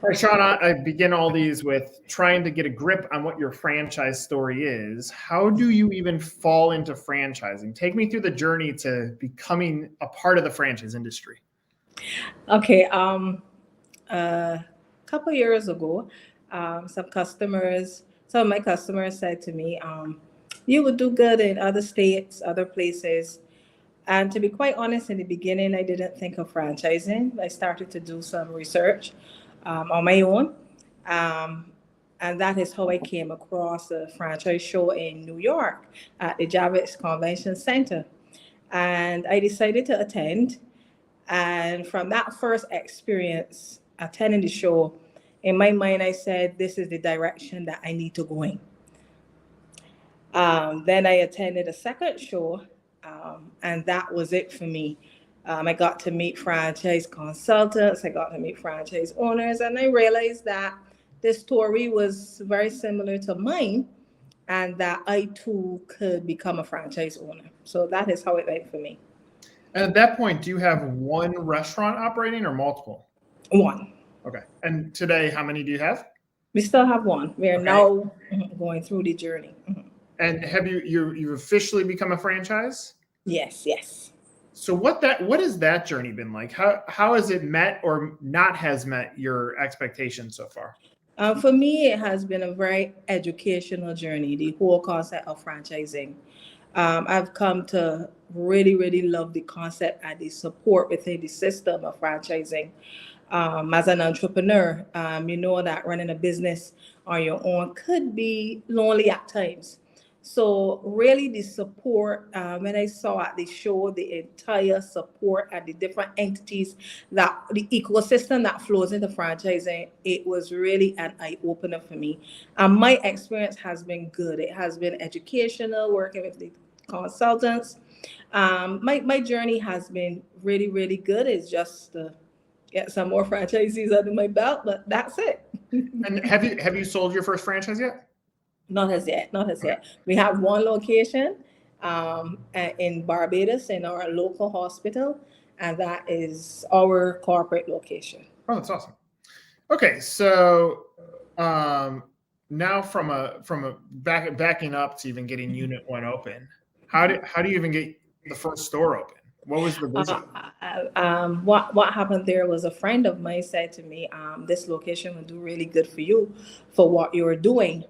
All right, Shawna, I begin all these with trying to get a grip on what your franchise story is. How do you even fall into franchising? Take me through the journey to becoming a part of the franchise industry. Okay. A couple years ago, some of my customers said to me, "You would do good in other states, other places." And to be quite honest, in the beginning, I didn't think of franchising. I started to do some research on my own. Um, and that is how I came across a franchise show in New York at the Javits Convention Center. And I decided to attend. And from that first experience, attending the show, in my mind, I said, this is the direction that I need to go in. Then I attended a second show, and that was it for me. I got to meet franchise consultants, I got to meet franchise owners, and I realized that this story was very similar to mine and that I too could become a franchise owner. So that is how it went for me. And at that point, do you have one restaurant operating or multiple? One. Okay. And today, how many do you have? We still have one. We are Okay. now going through the journey. And have you've officially become a franchise? Yes, yes. So what has that journey been like? How has it met or not has met your expectations so far? For me, it has been a very educational journey, the whole concept of franchising. I've come to really, really love the concept and the support within the system of franchising. As an entrepreneur, you know that running a business on your own could be lonely at times. So really the support, when I saw at the show, the entire support at the different entities, that the ecosystem that flows into franchising, it was really an eye opener for me. And my experience has been good. It has been educational, working with the consultants. My journey has been really, really good. It's just get some more franchisees under my belt, but that's it. And have you sold your first franchise yet? Not as yet, not as yet. We have one location in Barbados in our local hospital, and that is our corporate location. Oh, that's awesome. Okay, so now from a backing up to even getting Unit 1 open, how do you even get the first store open? What was the vision? What happened there was a friend of mine said to me, this location will do really good for you for what you're doing.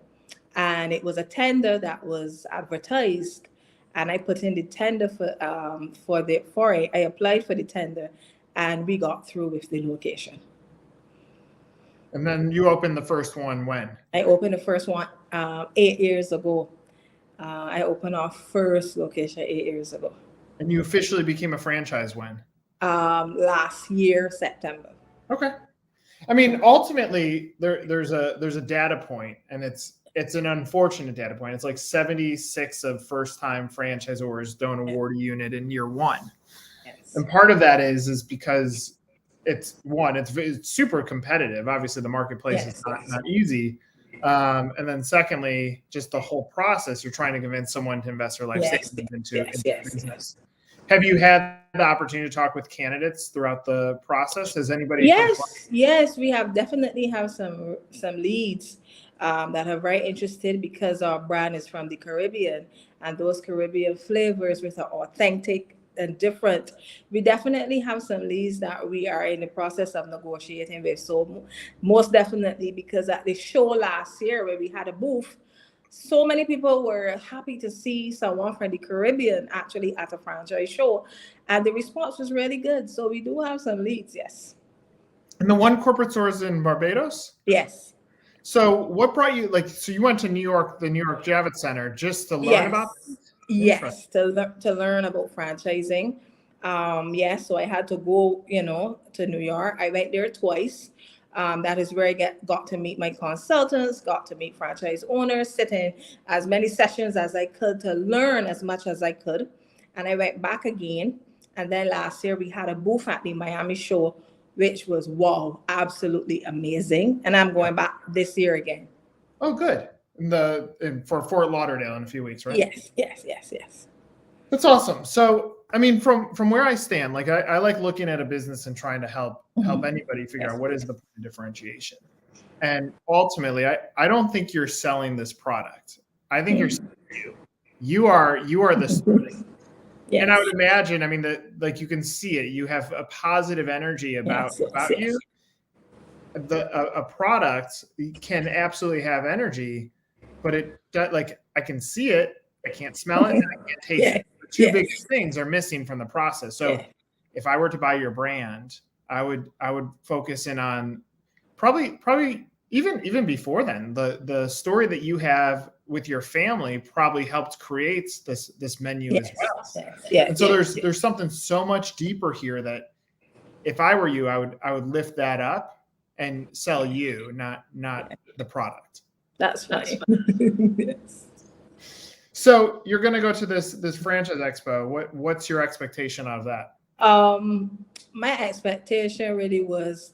And it was a tender that was advertised, and I put in the tender for it. I applied for the tender, and we got through with the location. And then you opened the first one when? I opened the first one 8 years ago. I opened our first location 8 years ago. And you officially became a franchise when? Last year, September. Okay. I mean, ultimately, there's a data point, and it's an unfortunate data point. It's like 76 of first-time franchisors don't award a unit in year one. Yes. And part of that is because it's super competitive. Obviously, the marketplace is not easy. And then secondly, just the whole process, you're trying to convince someone to invest their life savings into business. Have you had the opportunity to talk with candidates throughout the process? Has anybody? Yes, we have definitely have some leads that are very interested because our brand is from the Caribbean, and those Caribbean flavors with are authentic and different. We definitely have some leads that we are in the process of negotiating with. So most definitely, because at the show last year where we had a booth, so many people were happy to see someone from the Caribbean actually at a franchise show, and the response was really good. So we do have some leads, yes. And the one corporate store is in Barbados? Yes. So what brought you, so you went to New York, the New York Javits Center, just to learn about this? Yes, to learn about franchising. Yes, so I had to go, to New York. I went there twice. That is where I got to meet my consultants, got to meet franchise owners, sit in as many sessions as I could to learn as much as I could. And I went back again. And then last year we had a booth at the Miami show, which was, wow, absolutely amazing. And I'm going back this year again. Oh, good. For Fort Lauderdale in a few weeks, right? Yes. That's awesome. So I mean, from where I stand, like I like looking at a business and trying to help anybody figure out what is the point of differentiation. And ultimately, I don't think you're selling this product. I think you're selling you. You are the story. Yes. And I would imagine, I mean, that like you can see it. You have a positive energy about you. A product can absolutely have energy, but it like I can see it, I can't smell it, and I can't taste it. The two biggest things are missing from the process. So if I were to buy your brand, I would focus in on probably even before then, the story that you have with your family probably helped create this menu as well. And so there's something so much deeper here that if I were you, I would lift that up and sell you, not the product. That's right. Yes. So you're going to go to this franchise expo. What's your expectation of that? My expectation really was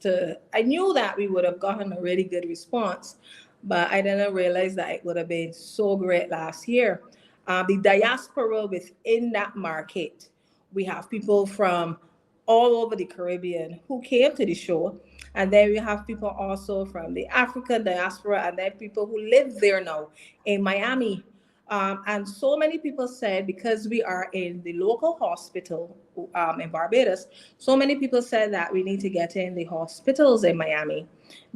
I knew that we would have gotten a really good response, but I didn't realize that it would have been so great last year. The diaspora within that market, we have people from all over the Caribbean who came to the show. And then we have people also from the African diaspora, and then people who live there now in Miami. And so many people said, because we are in the local hospital in Barbados, so many people said that we need to get in the hospitals in Miami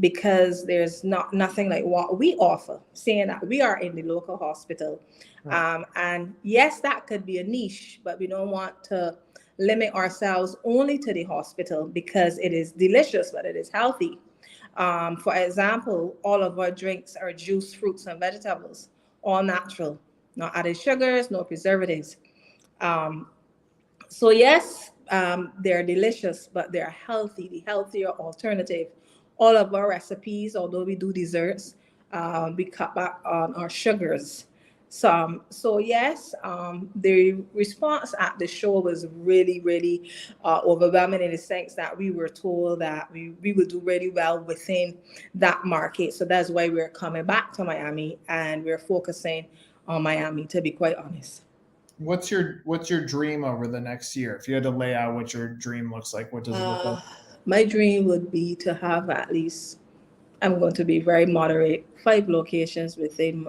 because there's nothing like what we offer, saying that we are in the local hospital. Right. And yes, that could be a niche, but we don't want to limit ourselves only to the hospital because it is delicious, but it is healthy. For example, all of our drinks are juice, fruits, and vegetables, all natural, no added sugars, no preservatives. So yes, they're delicious, but they're healthy, the healthier alternative. All of our recipes, although we do desserts, we cut back on our sugars. So yes, the response at the show was really, really overwhelming in the sense that we were told that we would do really well within that market. So that's why we're coming back to Miami and we're focusing on Miami, to be quite honest. What's your dream over the next year? If you had to lay out what your dream looks like, what does it look like? My dream would be to have at least, I'm going to be very moderate, 5 locations within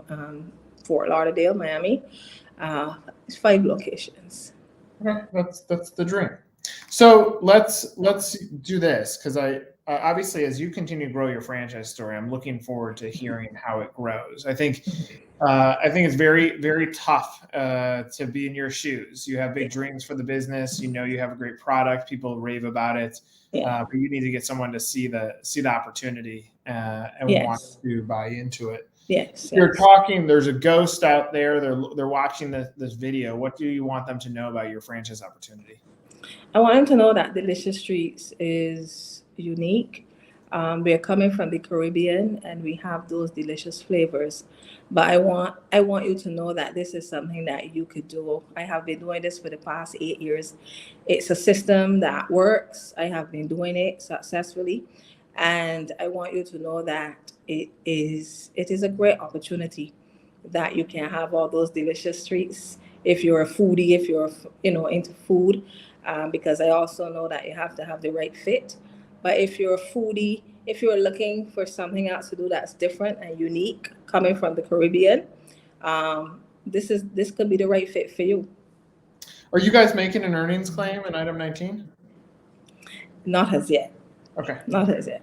Fort Lauderdale, Miami. 5 locations. Okay, that's the dream. So let's do this, because I obviously, as you continue to grow your franchise story, I'm looking forward to hearing how it grows. I think it's very, very tough to be in your shoes. You have big dreams for the business. You know you have a great product. People rave about it, but you need to get someone to see the opportunity and want to buy into it. Yes. You're talking. There's a ghost out there. They're watching this video. What do you want them to know about your franchise opportunity? I want them to know that Delicious Treats is unique. We're coming from the Caribbean, and we have those delicious flavors. But I want you to know that this is something that you could do. I have been doing this for the past 8 years. It's a system that works. I have been doing it successfully, and I want you to know that it is a great opportunity that you can have all those delicious treats if you're a foodie, if you're into food, because I also know that you have to have the right fit. But if you're a foodie, if you're looking for something else to do that's different and unique, coming from the Caribbean, this could be the right fit for you. Are you guys making an earnings claim in item 19? Not as yet. Okay. Not as yet.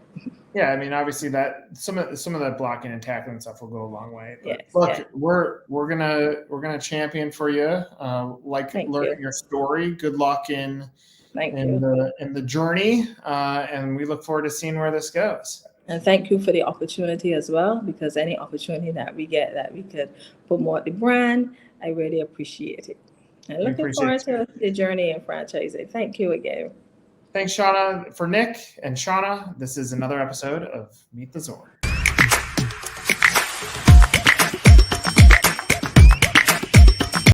Yeah, I mean, obviously that some of that blocking and tackling stuff will go a long way. But yes, look, we're gonna champion for you. Learning your story. Good luck in the journey, and we look forward to seeing where this goes. And thank you for the opportunity as well, because any opportunity that we get that we could promote the brand, I really appreciate it. And looking forward to the journey in franchising. Thank you again. Thanks, Shawna. For Nick and Shawna, this is another episode of Meet the Zorn.